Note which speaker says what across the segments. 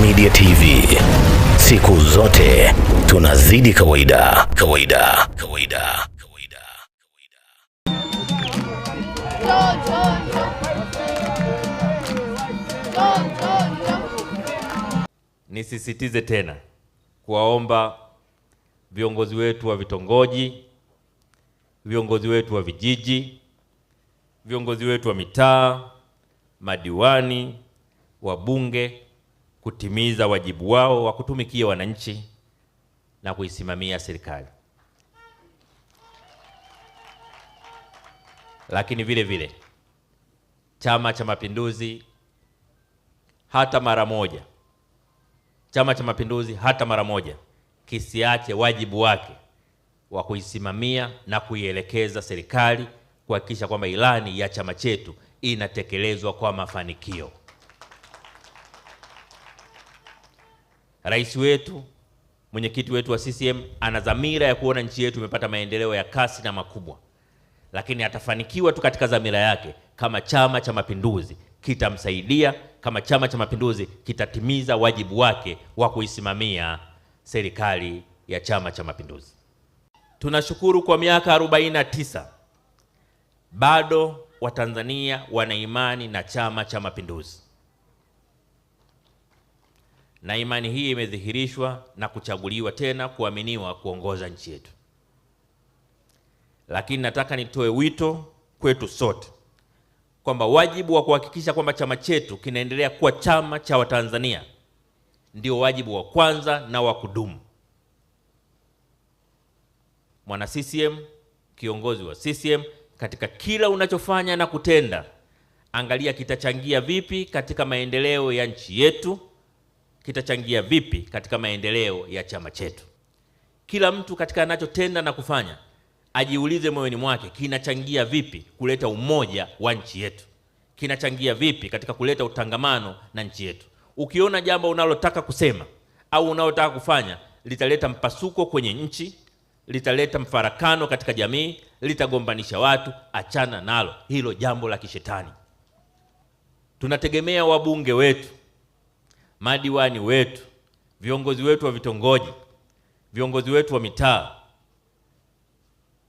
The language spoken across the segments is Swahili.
Speaker 1: Media TV, siku zote tunazidi kawaida.
Speaker 2: Nisisitize tena kuwaomba viongozi wetu wa vitongoji, viongozi wetu wa vijiji, viongozi wetu wa mitaa, madiwani, wabunge kutimiza wajibu wao wa kutumikia wananchi na kuisimamia serikali. Lakini vile vile Chama cha Mapinduzi hata mara moja kisiache wajibu wake wa kuisimamia na kuielekeza serikali kuhakikisha kwamba ilani ya chama chetu inatekelezwa kwa mafanikio. Rais wetu, mwenyekiti wetu wa CCM ana dhamira ya kuona nchi yetu imepata maendeleo ya kasi na makubwa, lakini atafanikiwa tu katika dhamira yake kama Chama cha Mapinduzi kitamsaidia, kama Chama cha Mapinduzi kitatimiza wajibu wake wa kuisimamia serikali ya Chama cha Mapinduzi. Tunashukuru kwa miaka 49 bado Watanzania wana imani na Chama cha Mapinduzi, na imani hii imedhihirishwa na kuchaguliwa tena kuaminiwa kuongoza nchi yetu. Lakini nataka nitoe wito kwetu sote kwamba wajibu wa kuhakikisha kwamba chama chetu kinaendelea kuwa chama cha Watanzania ndio wajibu wa kwanza na wa kudumu. Mwana CCM, kiongozi wa CCM, katika kila unachofanya na kutenda, angalia kitachangia vipi katika maendeleo ya nchi yetu, kitachangia vipi katika maendeleo ya chama chetu. Kila mtu katika anachotenda na kufanya ajiulize moyoni mwake, kinachangia vipi kuleta umoja wa nchi yetu, kinachangia vipi katika kuleta utangamano na nchi yetu. Ukiona jambo unalotaka kusema au unalotaka kufanya litaleta mpasuko kwenye nchi, litaleta mfarakano katika jamii, litagombanisha watu, achana nalo. Hilo jambo la kishetani. Tunategemea wabunge wetu, madiwani wetu, viongozi wetu wa vitongoji, viongozi wetu wa mitaa,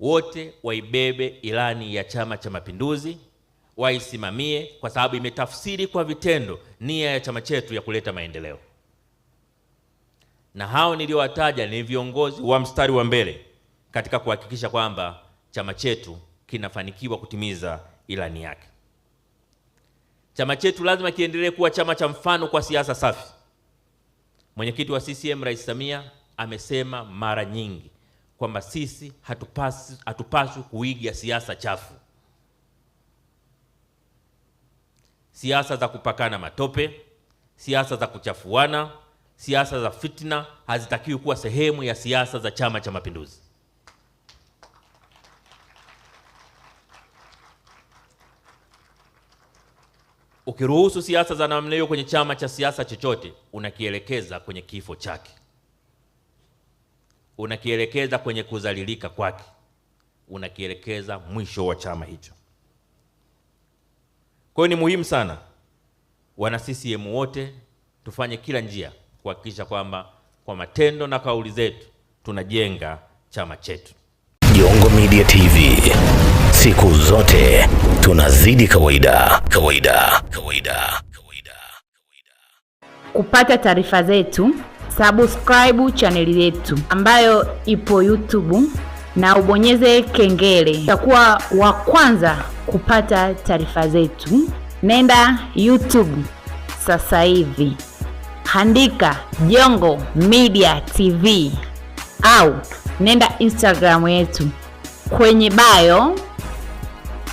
Speaker 2: wote waibebe ilani ya Chama cha Mapinduzi, waisimamie, kwa sababu imetafsiri kwa vitendo nia ya chama chetu ya kuleta maendeleo. Na hao niliowataja ni viongozi wa mstari wa mbele katika kuhakikisha kwamba chama chetu kinafanikiwa kutimiza ilani yake. Chama chetu lazima kiendelee kuwa chama cha mfano kwa siasa safi. Mwenyekiti wa CCM Rais Samia amesema mara nyingi kwamba sisi hatupaswi kuiga siasa chafu. Siasa za kupakana matope, siasa za kuchafuana, siasa za fitna hazitakiwi kuwa sehemu ya siasa za Chama cha Mapinduzi. Ukiruhusu siasa za namna hiyo kwenye chama cha siasa chochote, unakielekeza kwenye kifo chake, unakielekeza kwenye kudhalilika kwake, unakielekeza mwisho wa chama hicho. Kwa hiyo ni muhimu sana wana CCM wote tufanye kila njia kuhakikisha kwamba kwa matendo na kauli zetu tunajenga chama chetu.
Speaker 1: Jongo Media TV, siku zote tunazidi kawaida.
Speaker 3: Kupata taarifa zetu, subscribe channel yetu ambayo ipo YouTube na ubonyeze kengele. Utakuwa wa kwanza kupata taarifa zetu. Nenda YouTube sasa hivi, andika Jongo Media TV au nenda Instagram yetu. Kwenye bio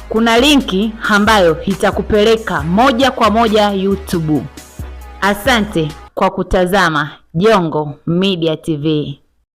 Speaker 3: kuna linki ambayo itakupeleka moja kwa moja YouTube. Asante kwa kutazama Jongo Media TV.